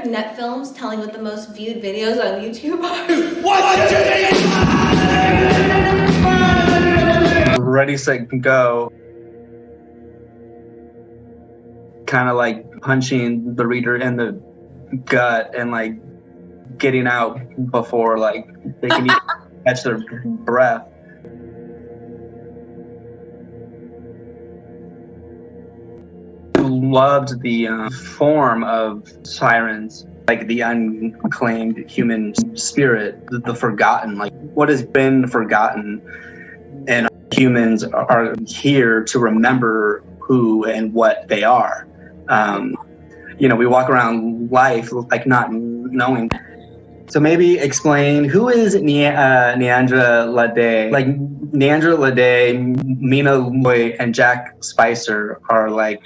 net films telling what the most viewed videos on YouTube are. What Ready, Set, Go. Kind of like punching the reader in the gut and like getting out before like they can even catch their breath. Loved the form of sirens, like the unclaimed human spirit, the forgotten, like what has been forgotten, and humans are here to remember who and what they are. We walk around life like not knowing. So maybe explain, who is Neandra Lade? Like Neandra Lade, Mina Loy, and Jack Spicer are like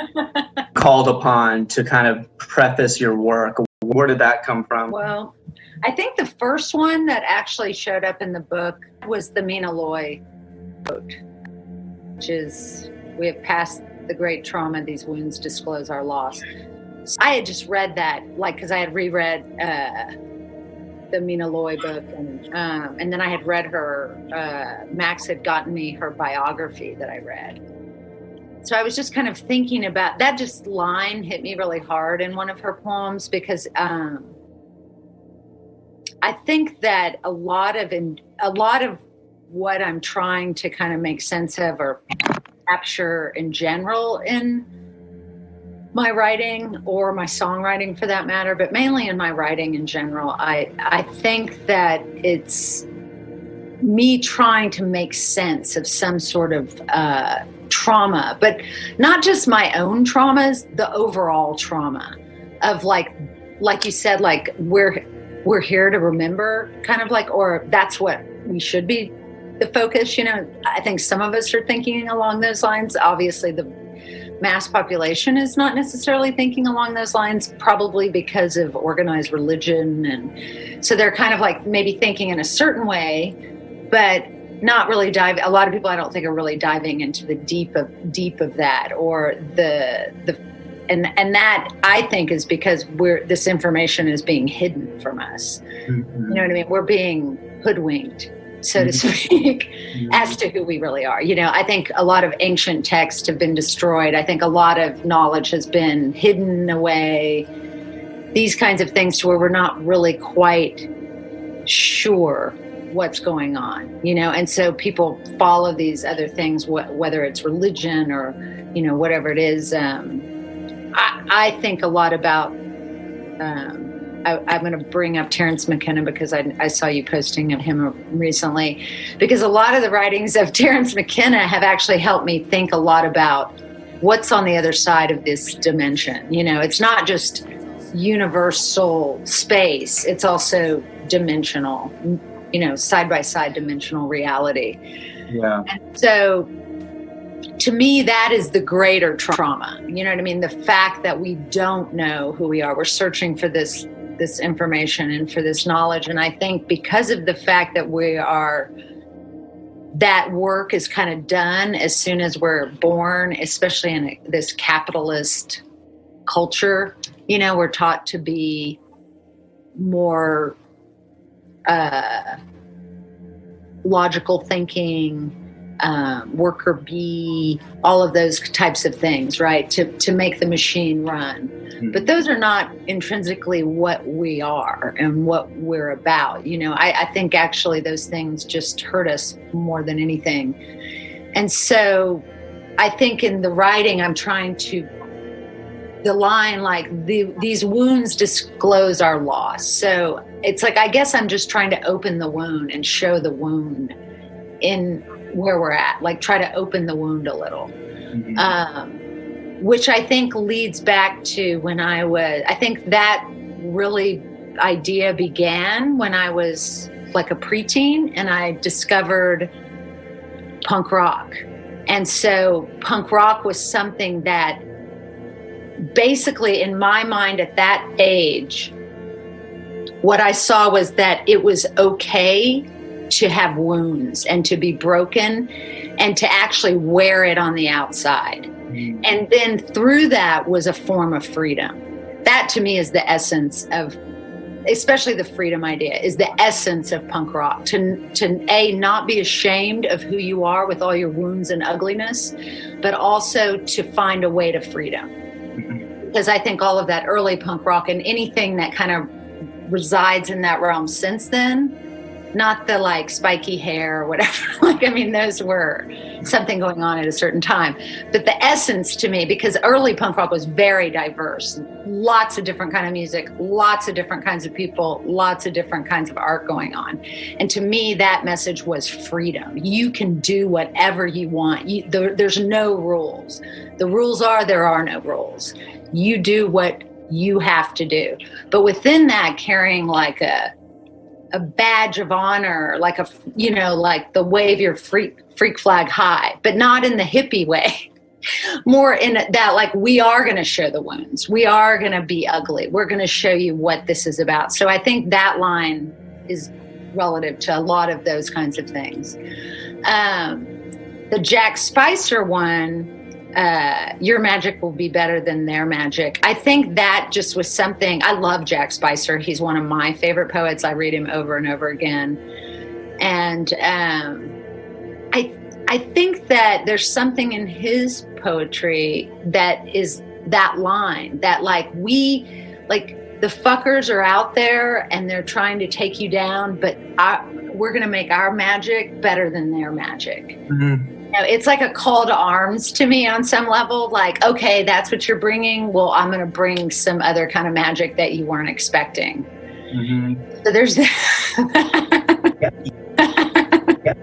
called upon to kind of preface your work. Where did that come from? Well, I think the first one that actually showed up in the book was the Mina Loy quote, which is, "We have passed the great trauma, these wounds disclose our loss." So I had just read that, like, because I had reread the Mina Loy book, and then I had read her, Max had gotten me her biography that I read. So I was just kind of thinking about that. Just line hit me really hard in one of her poems, because I think that a lot of what I'm trying to kind of make sense of or capture in general in my writing, or my songwriting for that matter, but mainly in my writing in general, I think that it's me trying to make sense of some sort of trauma, but not just my own traumas, the overall trauma of like you said, like we're here to remember, kind of like, or that's what we should be the focus. I think some of us are thinking along those lines. Obviously the mass population is not necessarily thinking along those lines, probably because of organized religion, and so they're kind of like maybe thinking in a certain way, but not really diving. A lot of people, I don't think, are really diving into the deep of that, or and that I think is because this information is being hidden from us. Mm-hmm. You know what I mean? We're being hoodwinked, so to speak, as to who we really are. I think a lot of ancient texts have been destroyed. I think a lot of knowledge has been hidden away. These kinds of things, to where we're not really quite sure what's going on, and so people follow these other things, whether it's religion or, whatever it is. I think a lot about, I'm going to bring up Terence McKenna, because I saw you posting of him recently, because a lot of the writings of Terence McKenna have actually helped me think a lot about what's on the other side of this dimension. It's not just universal space, it's also dimensional, side-by-side dimensional reality. Yeah. And so to me, that is the greater trauma. You know what I mean? The fact that we don't know who we are. We're searching for this information and for this knowledge. And I think because of the fact that that work is kind of done as soon as we're born, especially in this capitalist culture, we're taught to be more logical thinking, worker bee, all of those types of things, right? To make the machine run. Mm-hmm. But those are not intrinsically what we are and what we're about. I think actually those things just hurt us more than anything. And so I think in the writing, I'm trying to, the line, like these wounds disclose our loss. So it's like, I guess I'm just trying to open the wound and show the wound in where we're at, like try to open the wound a little. Mm-hmm. Which I think leads back to when I think that really idea began when I was like a preteen, and I discovered punk rock. And so punk rock was something that basically, in my mind at that age, what I saw was that it was okay to have wounds and to be broken and to actually wear it on the outside. Mm. And then through that was a form of freedom. that to me is the essence of, especially the freedom idea, is the essence of punk rock. To A, not be ashamed of who you are with all your wounds and ugliness, but also to find a way to freedom. Because I think all of that early punk rock and anything that kind of resides in that realm since then, not the like spiky hair or whatever, like, I mean, those were something going on at a certain time. But the essence to me, because early punk rock was very diverse, lots of different kind of music, lots of different kinds of people, lots of different kinds of art going on. And to me, that message was freedom. You can do whatever you want. There's no rules. The rules are, there are no rules. You do what you have to do. But within that, carrying like a badge of honor, like like the wave your freak flag high, but not in the hippie way, more in that, like, we are going to show the wounds. We are going to be ugly. We're going to show you what this is about. So I think that line is relative to a lot of those kinds of things. The Jack Spicer one, your magic will be better than their magic. I think that just was something. I love Jack Spicer. He's one of my favorite poets. I read him over and over again. And I think that there's something in his poetry that is that line that like the fuckers are out there and they're trying to take you down, but we're going to make our magic better than their magic. Mm-hmm. It's like a call to arms to me on some level. Like, okay, that's what you're bringing. Well, I'm going to bring some other kind of magic that you weren't expecting. Mm-hmm. So there's that. Yep.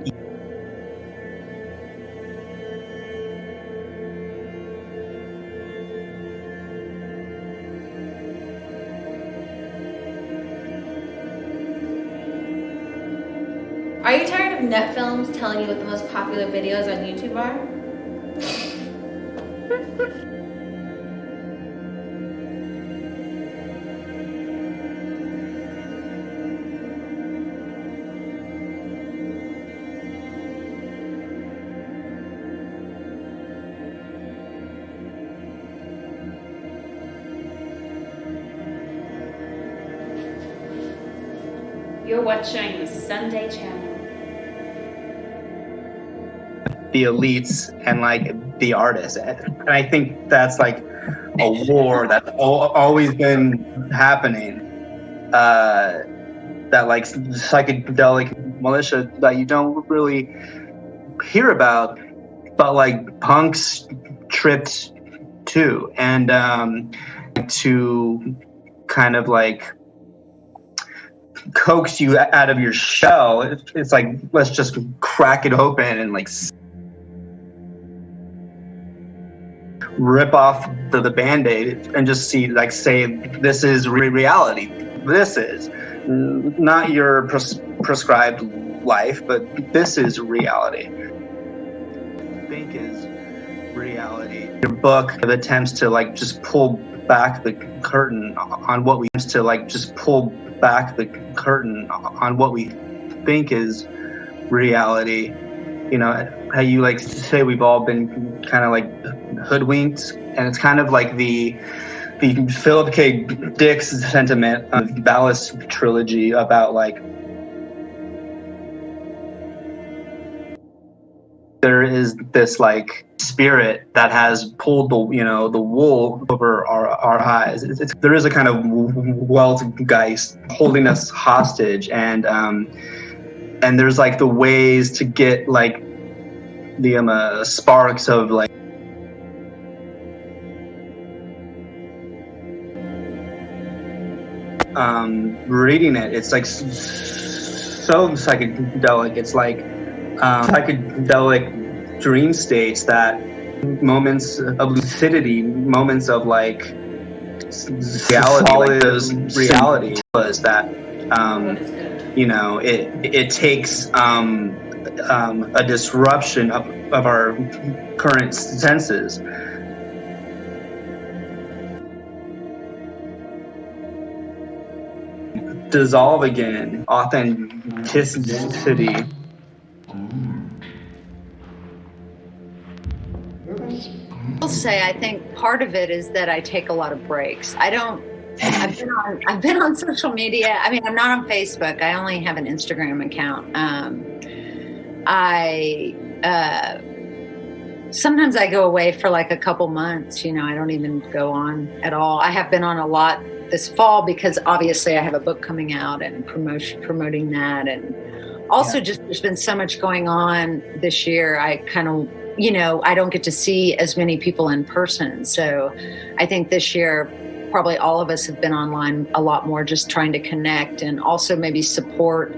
Are you tired of net films telling you what the most popular videos on YouTube are? You're watching the Sunday Channel. The elites and like the artists, and I think that's like a war that's always been happening. That like psychedelic militia that you don't really hear about, but like punks tripped too, and to kind of like coax you out of your shell. It's like, let's just crack it open and like rip off the Band-Aid and just see, like, say, this is reality. This is not your prescribed life, but this is reality. I think is reality. Your book attempts to like just pull back the curtain on what we think is reality. You know, how you like say we've all been kind of like hoodwinked, and it's kind of like the Philip K. Dick's sentiment of the Ballast trilogy about like there is this like spirit that has pulled the wool over our eyes. There is a kind of Weltgeist holding us hostage, and there's like the ways to get like the sparks of like reading it. It's like so psychedelic. It's like psychedelic dream states, that moments of lucidity, moments of like reality was that it takes a disruption of our current senses. Dissolve again, authenticity. I'll say I think part of it is that I take a lot of breaks. I don't I've been on social media. I mean, I'm not on Facebook. I only have an Instagram account. Sometimes I go away for like a couple months. I don't even go on at all. I have been on a lot this fall because obviously I have a book coming out and promoting that, and also just there's been so much going on this year. I kind of, I don't get to see as many people in person. So I think this year probably all of us have been online a lot more, just trying to connect and also maybe support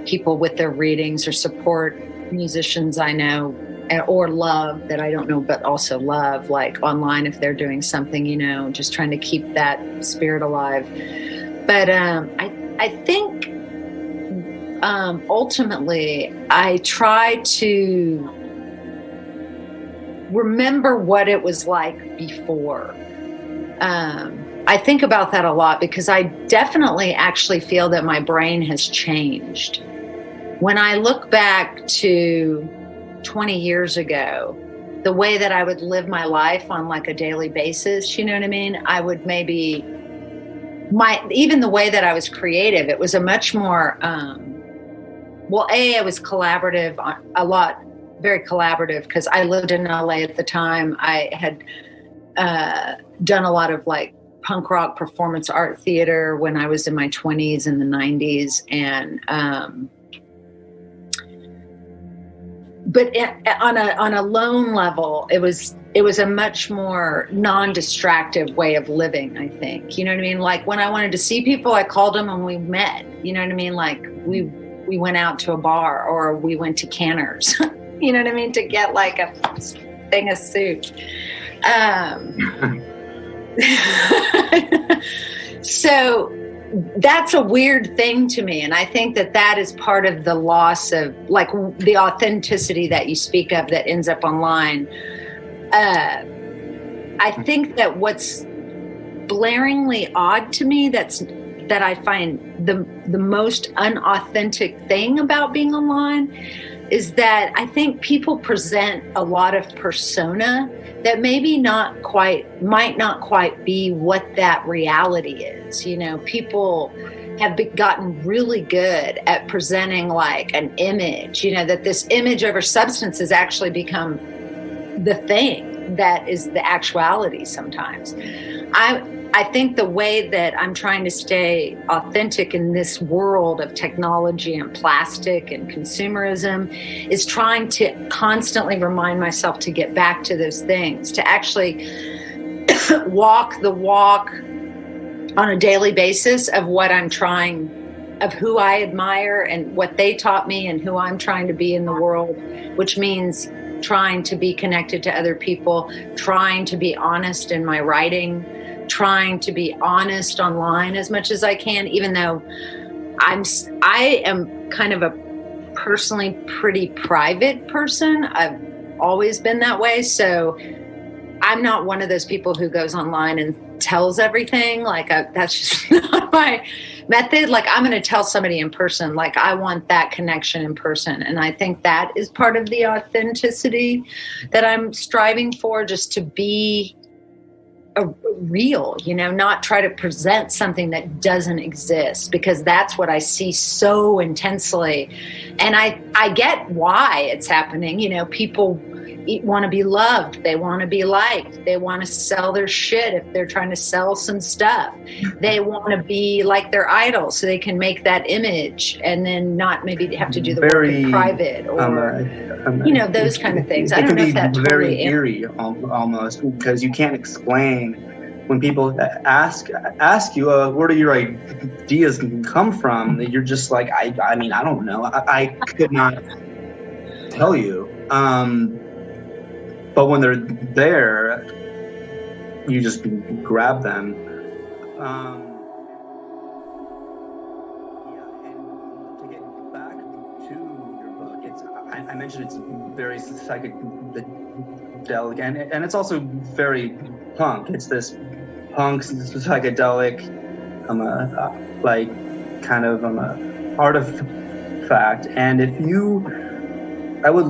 people with their readings or support musicians I know or love that I don't know, but also love, like online if they're doing something, just trying to keep that spirit alive. But I think ultimately I try to remember what it was like before. I think about that a lot because I definitely actually feel that my brain has changed. When I look back to 20 years ago, the way that I would live my life on like a daily basis, you know what I mean? I would maybe, even the way that I was creative, it was a much more, I was collaborative, very collaborative because I lived in LA at the time. I had done a lot of like punk rock performance art theater when I was in my 20s and the 90s. And, but on a lone level, it was a much more non-distractive way of living, I think. You know what I mean? Like when I wanted to see people, I called them and we met. You know what I mean? Like we went out to a bar or we went to Canner's. You know what I mean? To get like a thing of soup. So that's a weird thing to me. And I think that is part of the loss of like the authenticity that you speak of that ends up online. I think that what's blaringly odd to me that I find the most unauthentic thing about being online is that I think people present a lot of persona that maybe might not quite be what that reality is. People have gotten really good at presenting like an image, that this image over substance has actually become the thing that is the actuality sometimes. I think the way that I'm trying to stay authentic in this world of technology and plastic and consumerism is trying to constantly remind myself to get back to those things, to actually walk the walk on a daily basis of what I'm trying, of who I admire and what they taught me and who I'm trying to be in the world, which means trying to be connected to other people, trying to be honest in my writing, trying to be honest online as much as I can, even though I am kind of a personally pretty private person. I've always been that way. So I'm not one of those people who goes online and tells everything. Like that's just not my method. Like I'm going to tell somebody in person, like I want that connection in person. And I think that is part of the authenticity that I'm striving for, just to be real, not try to present something that doesn't exist, because that's what I see so intensely. And I get why it's happening. People want to be loved. They want to be liked. They want to sell their shit if they're trying to sell some stuff. They want to be like their idol so they can make that image and then not maybe have to do the work in private or, those kind of things. I don't know if that very totally eerie almost, because you can't explain when people ask you, where do your ideas come from? That you're just like, I mean, I don't know. I could not tell you. But when they're there, you just grab them. And to get back to your book, I mentioned it's very psychedelic, and it's also very punk. It's this punk psychedelic, kind of artifact. And I would.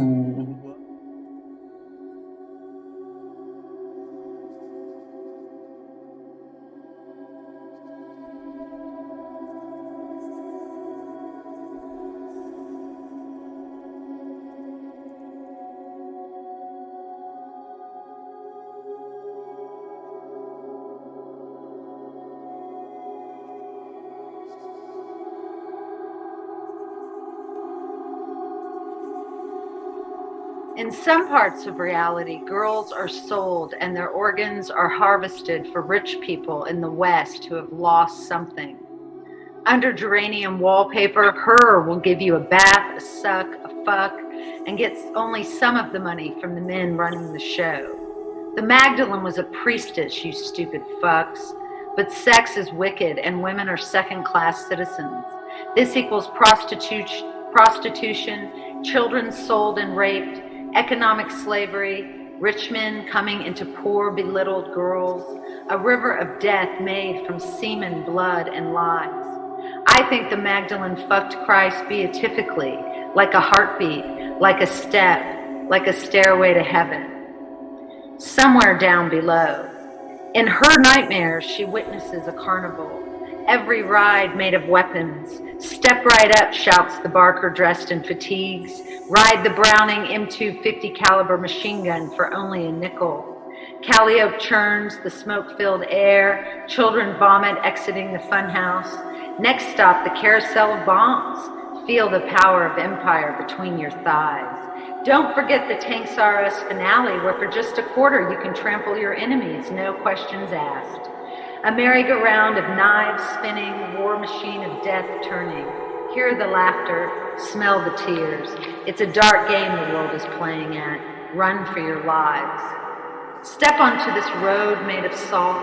In some parts of reality, girls are sold and their organs are harvested for rich people in the West who have lost something. Under geranium wallpaper, her will give you a bath, a suck, a fuck, and gets only some of the money from the men running the show. The Magdalene was a priestess, you stupid fucks. But sex is wicked and women are second-class citizens. This equals prostitution, children sold and raped, economic slavery, rich men coming into poor, belittled girls, a river of death made from semen, blood, and lies. I think the Magdalene fucked Christ beatifically, like a heartbeat, like a step, like a stairway to heaven. Somewhere down below. In her nightmares, she witnesses a carnival. Every ride made of weapons. Step right up, shouts the barker dressed in fatigues. Ride the Browning M2 50 caliber machine gun for only a nickel. Calliope churns the smoke-filled air. Children vomit exiting the funhouse. Next stop, the carousel of bombs. Feel the power of empire between your thighs. Don't forget the Tanks R Us finale, where for just a quarter you can trample your enemies, no questions asked. A merry-go-round of knives spinning, war machine of death turning. Hear the laughter, smell the tears. It's a dark game the world is playing at. Run for your lives. Step onto this road made of salt.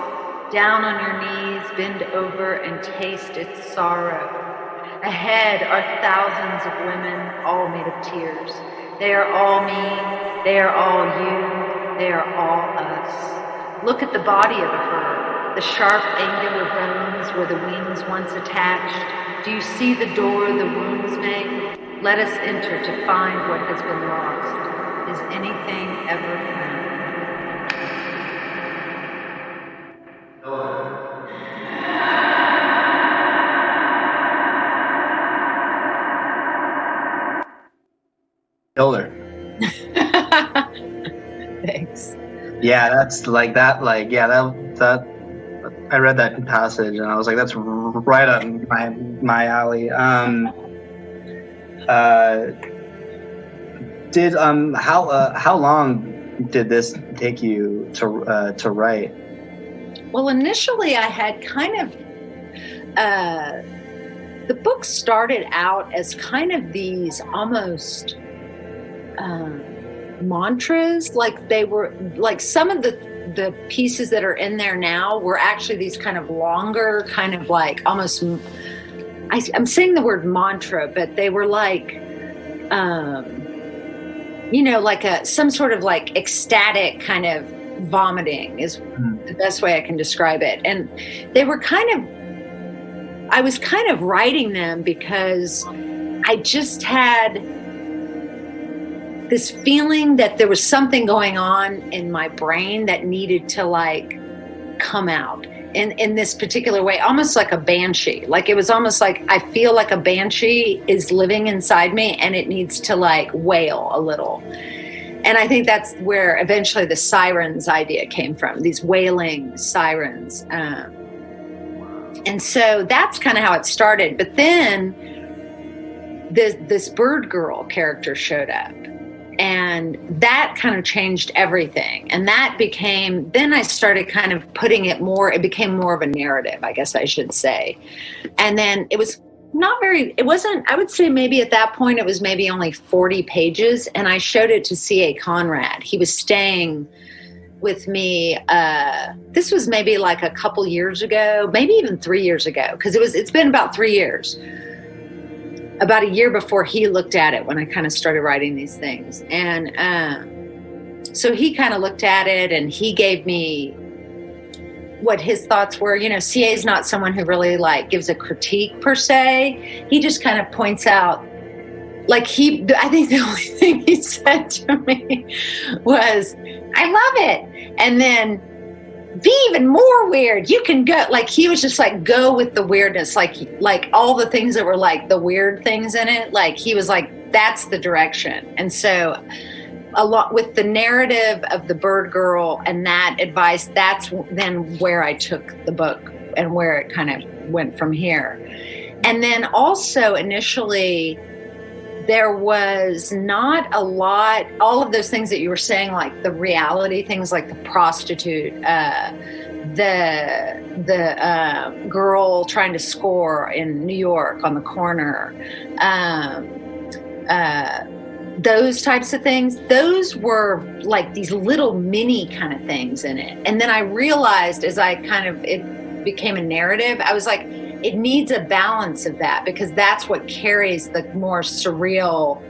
Down on your knees, bend over and taste its sorrow. Ahead are thousands of women, all made of tears. They are all me, they are all you, they are all us. Look at the body of a her, the sharp angular bones where the wings once attached. Do you see the door the wounds make? Let us enter to find what has been lost. Is anything ever found? Killer. Thanks. Yeah, that's like that. Like, yeah, that. I read that passage and I was like, that's right up my alley. How long did this take you to write? Well, initially I had kind of the book started out as kind of these almost mantras, like they were like some of the pieces that are in there now were actually these kind of longer, kind of like almost I'm saying the word mantra, but they were like like some sort of like ecstatic kind of vomiting is the best way I can describe it. And they were I was kind of writing them because I just had this feeling that there was something going on in my brain that needed to like come out in this particular way, almost like a banshee. Like it was almost like I feel like a banshee is living inside me and it needs to like wail a little. And I think that's where eventually the sirens idea came from, these wailing sirens. And so that's kind of how it started. But then this bird girl character showed up. And that kind of changed everything. And that became, then I started kind of putting it became more of a narrative, I guess I should say. And then it wasn't, I would say maybe at that point, it was maybe only 40 pages. And I showed it to C.A. Conrad. He was staying with me. This was maybe like a couple years ago, maybe even 3 years ago, because it's been about 3 years. About a year before he looked at it when I kind of started writing these things. And so he kind of looked at it and he gave me what his thoughts were. CA is not someone who really like gives a critique per se. He just kind of points out, like I think the only thing he said to me was, I love it. And then be even more weird. You can go, like, he was just like, go with the weirdness. Like all the things that were like the weird things in it. Like he was like, that's the direction. And so a lot with the narrative of the bird girl and that advice, that's then where I took the book and where it kind of went from here. And then also initially there was not a lot, all of those things that you were saying, like the reality things, like the prostitute, the girl trying to score in New York on the corner, those types of things, those were like these little mini kind of things in it. And then I realized as it became a narrative, I was like, it needs a balance of that, because that's what carries the more surreal,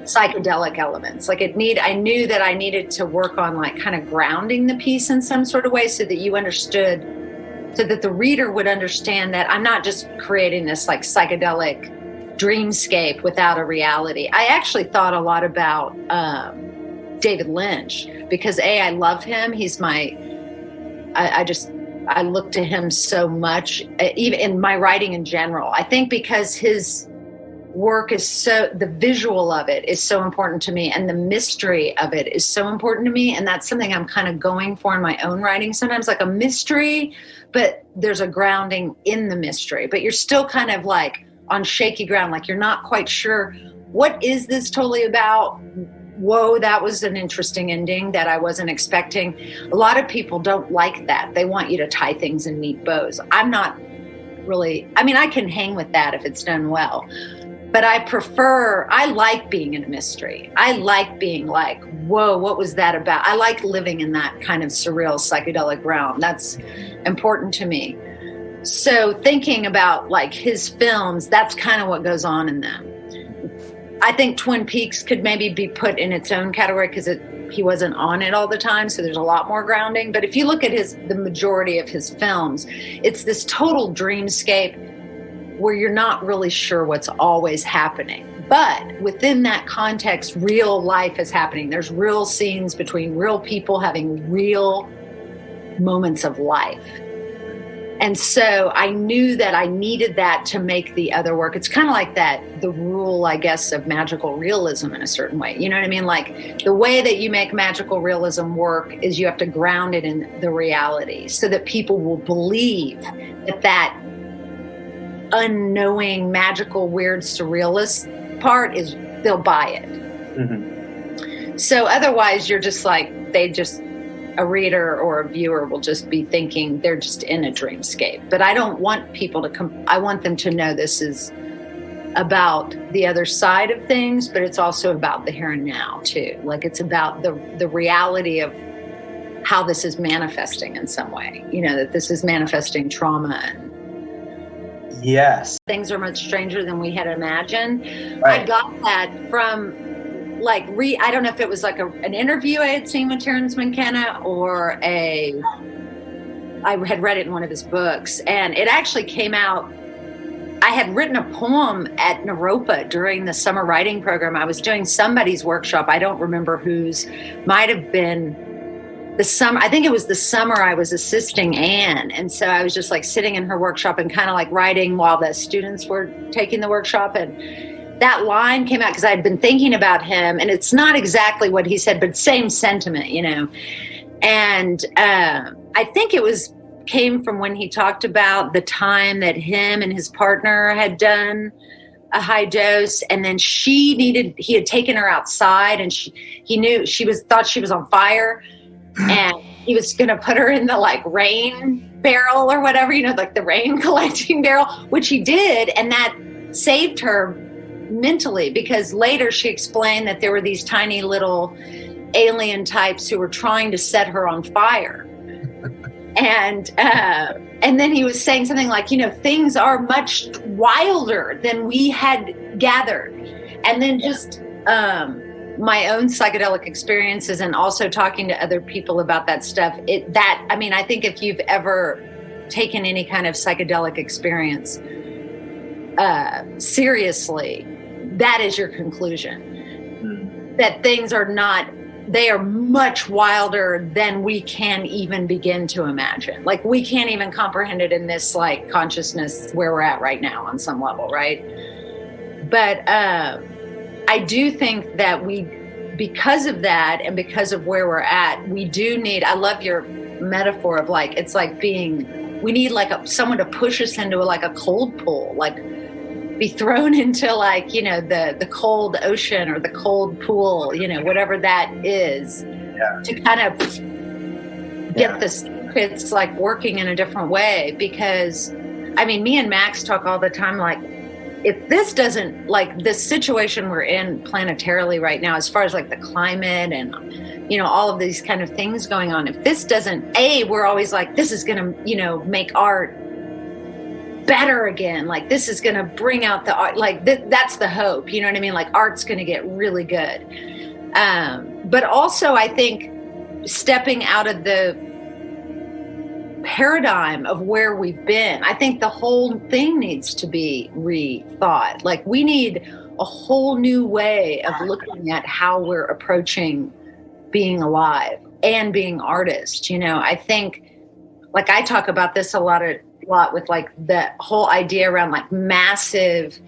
psychedelic elements. Like I knew that I needed to work on like kind of grounding the piece in some sort of way, so that you understood, so that the reader would understand that I'm not just creating this like psychedelic dreamscape without a reality. I actually thought a lot about David Lynch, because I love him. He's I look to him so much, even in my writing in general. I think because his work is the visual of it is so important to me, and the mystery of it is so important to me. And that's something I'm kind of going for in my own writing. Sometimes like a mystery, but there's a grounding in the mystery, but you're still kind of like on shaky ground. Like you're not quite sure, what is this totally about? Whoa, that was an interesting ending that I wasn't expecting. A lot of people don't like that. They want you to tie things in neat bows. I'm not really, I can hang with that if it's done well. But I like being in a mystery. I like being like, whoa, what was that about? I like living in that kind of surreal psychedelic realm. That's important to me. So thinking about like his films, that's kind of what goes on in them. I think Twin Peaks could maybe be put in its own category because he wasn't on it all the time, so there's a lot more grounding. But if you look at the majority of his films, it's this total dreamscape where you're not really sure what's always happening. But within that context, real life is happening. There's real scenes between real people having real moments of life. And so I knew that I needed that to make the other work. It's kind of like the rule, I guess, of magical realism in a certain way. You know what I mean? Like the way that you make magical realism work is you have to ground it in the reality, so that people will believe that unknowing, magical, weird, surrealist part they'll buy it. Mm-hmm. So otherwise you're just like, a reader or a viewer will just be thinking they're just in a dreamscape. But I don't want people to I want them to know this is about the other side of things, but it's also about the here and now too. Like it's about the reality of how this is manifesting in some way, that this is manifesting trauma. And yes. Things are much stranger than we had imagined. Right. I got that from I don't know if it was like an interview I had seen with Terence McKenna, or I had read it in one of his books, and it actually came out. I had written a poem at Naropa during the summer writing program. I was doing somebody's workshop. I don't remember whose. Might have been the summer. I think it was the summer I was assisting Anne. And so I was just like sitting in her workshop and kind of like writing while the students were taking the workshop. And that line came out because I had been thinking about him, and it's not exactly what he said, but same sentiment, And I think it came from when he talked about the time that him and his partner had done a high dose, and then he had taken her outside, and he knew thought she was on fire, and he was going to put her in the like rain barrel or whatever, like the rain collecting barrel, which he did, and that saved her mentally, because later she explained that there were these tiny little alien types who were trying to set her on fire. And then he was saying something like, things are much wilder than we had gathered. And then just my own psychedelic experiences, and also talking to other people about that stuff. I think if you've ever taken any kind of psychedelic experience seriously, that is your conclusion. That things are they are much wilder than we can even begin to imagine. Like we can't even comprehend it in this like consciousness where we're at right now on some level, right? But I do think that because of that and because of where we're at, we do need, I love your metaphor of like, it's like we need like someone to push us into like a cold pool, like be thrown into like, you know, the cold ocean or the cold pool, you know, whatever that is, to kind of get the circuits like working in a different way. Because I mean, me and Max talk all the time, like, if this doesn't, like, this situation we're in planetarily right now, as far as like the climate and, you know, all of these kind of things going on, if this doesn't, we're always like, this is going to, you know, make art better again. Like, this is going to bring out the art. Like, that's the hope. You know what I mean? Like, art's going to get really good. But also, I think stepping out of the paradigm of where we've been, I think the whole thing needs to be rethought. Like, we need a whole new way of looking at how we're approaching being alive and being artists. You know, I think, like, I talk about this a lot with like the whole idea around like massive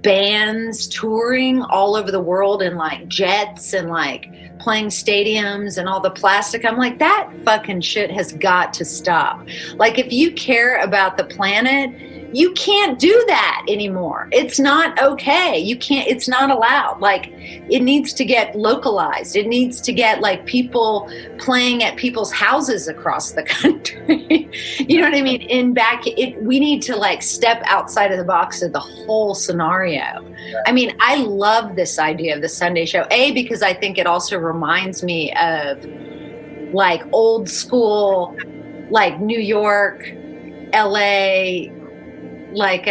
bands touring all over the world in like jets and like playing stadiums and all the plastic. I'm like, that fucking shit has got to stop. Like, if you care about the planet, you can't do that anymore. It's not okay. You can't, it's not allowed. Like, it needs to get localized. It needs to get like people playing at people's houses across the country. You know what I mean? We need to like step outside of the box of the whole scenario. I mean, I love this idea of the Sunday show, because I think it also reminds me of like old school, like New York, LA, like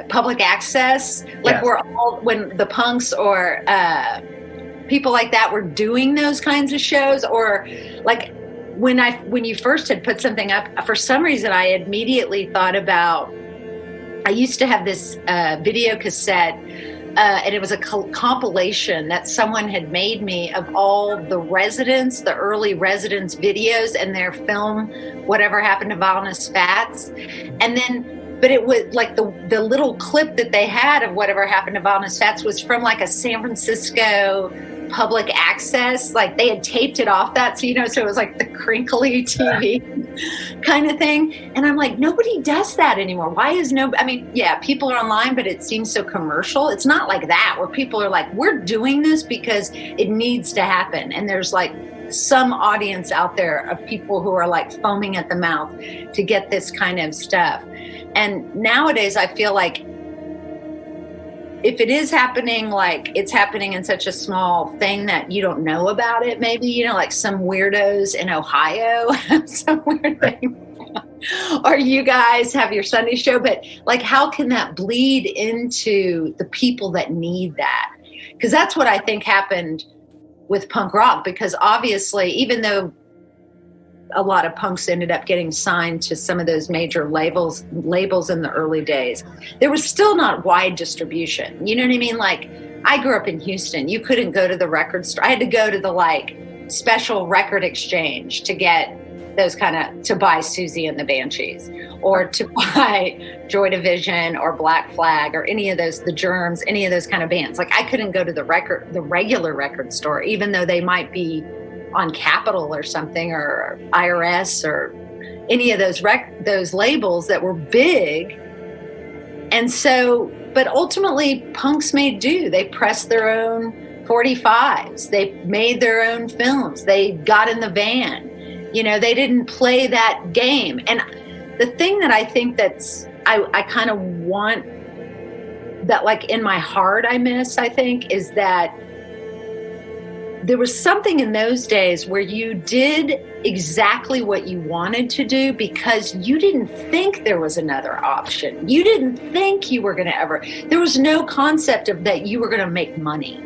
public access, like we're all, when the punks or people like that were doing those kinds of shows, or like when you first had put something up, for some reason I immediately thought about, I used to have this video cassette, and it was a compilation that someone had made me of all the early Residents videos and their film, Whatever Happened to Violence Fats. And then, but it was like the little clip that they had of Whatever Happened to Violence Fats was from like a San Francisco public access. Like, they had taped it off that, so, you know, so it was like the crinkly TV kind of thing. And I'm like, nobody does that anymore. Why is I mean, yeah, people are online, but it seems so commercial. It's not like that, where people are like, we're doing this because it needs to happen. And there's like some audience out there of people who are like foaming at the mouth to get this kind of stuff. And nowadays I feel like if it is happening, like, it's happening in such a small thing that you don't know about it, maybe, you know, like some weirdos in Ohio have some weird thing, or you guys have your Sunday show, but like, how can that bleed into the people that need that? Because that's what I think happened with punk rock, because obviously, even though a lot of punks ended up getting signed to some of those major labels in the early days, there was still not wide distribution. You know what I mean? Like, I grew up in Houston. You couldn't go to the record store. I had to go to the like special record exchange to get those to buy Susie and the Banshees, or to buy Joy Division or Black Flag or any of those, the Germs, any of those kind of bands. Like, I couldn't go to the regular record store, even though they might be on Capitol or something, or IRS, or any of those labels that were big. And so, but ultimately punks made do. They pressed their own 45s. They made their own films. They got in the van. You know, they didn't play that game. And the thing that I think I kind of want, that like in my heart I miss, I think, is that there was something in those days where you did exactly what you wanted to do because you didn't think there was another option. You didn't think you were going to there was no concept of that you were going to make money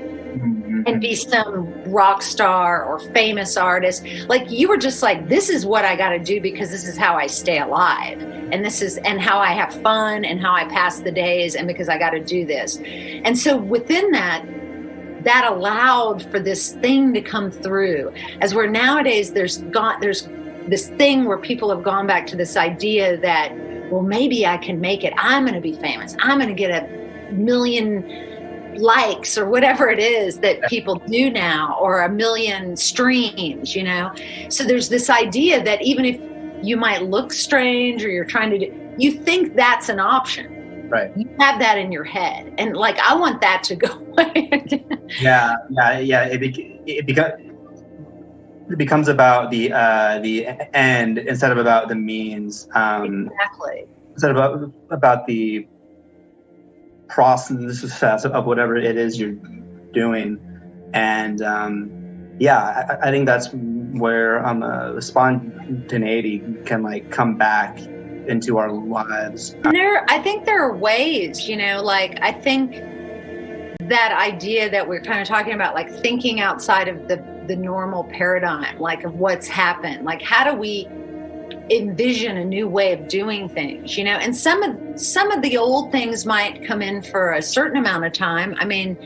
and be some rock star or famous artist. Like, you were just like, this is what I got to do because this is how I stay alive. And how I have fun and how I pass the days, and because I got to do this. And so within that allowed for this thing to come through, as where nowadays there's this thing where people have gone back to this idea that, well, maybe I can make it. I'm going to be famous. I'm going to get 1 million likes or whatever it is that people do now, or 1 million streams, you know? So there's this idea that even if you might look strange or you're trying to you think that's an option. Right. You have that in your head, and like I want that to go away. Yeah. It becomes about the end instead of about the means. Exactly. Instead of about the process of whatever it is you're doing, and I think that's where spontaneity can like come back into our lives. I think there are ways, like I think that idea that we're kind of talking about, like thinking outside of the normal paradigm, like of what's happened, like how do we envision a new way of doing things, and some of the old things might come in for a certain amount of time. I mean,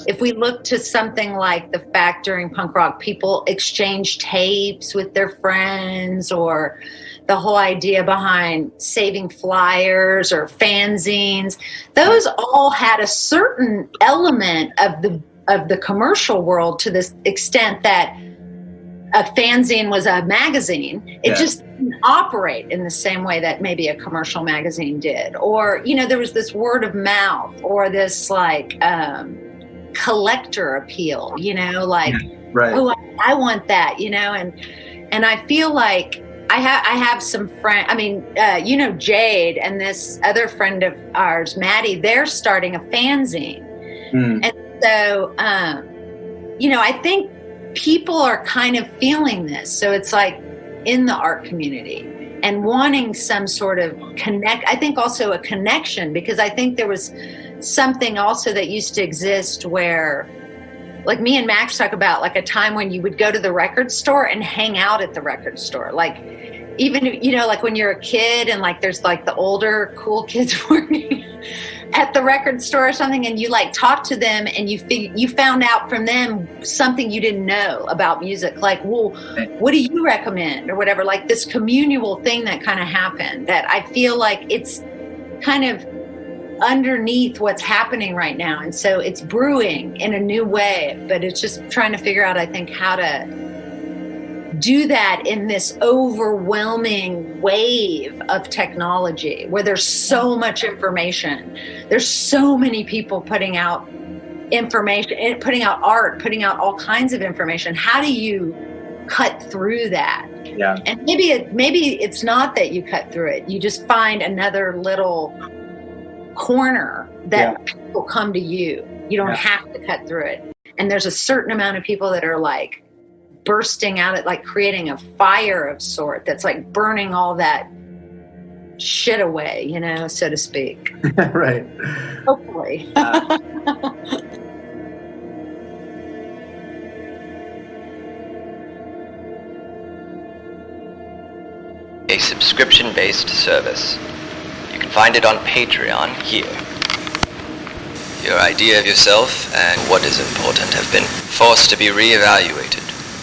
if we look to something like the fact during punk rock, people exchanged tapes with their friends, or the whole idea behind saving flyers or fanzines, those all had a certain element of the commercial world, to this extent that a fanzine was a magazine. It just didn't operate in the same way that maybe a commercial magazine did. Or, there was this word of mouth, or this like collector appeal, like, Right. Oh, I want that, and I feel like I have some friends. I mean, Jade and this other friend of ours, Maddie, they're starting a fanzine. And so, I think people are kind of feeling this. So it's like in the art community and wanting some sort of I think also a connection, because I think there was something also that used to exist where, like me and Max talk about, like a time when you would go to the record store and hang out at the record store. Like, even, like when you're a kid and like there's like the older cool kids working at the record store or something, and you like talk to them and you found out from them something you didn't know about music. Like, well, what do you recommend or whatever? Like this communal thing that kind of happened, that I feel like it's kind of underneath what's happening right now. And so it's brewing in a new way, but it's just trying to figure out, I think, how to do that in this overwhelming wave of technology where there's so much information. There's so many people putting out information, putting out art, putting out all kinds of information. How do you cut through that? Yeah. And maybe it's not that you cut through it. You just find another little corner that people come to you. You don't have to cut through it. And there's a certain amount of people that are like bursting out at, like creating a fire of sort that's like burning all that shit away, so to speak. Right. Hopefully. A subscription-based service. You can find it on Patreon here. Your idea of yourself and what is important have been forced to be re-evaluated.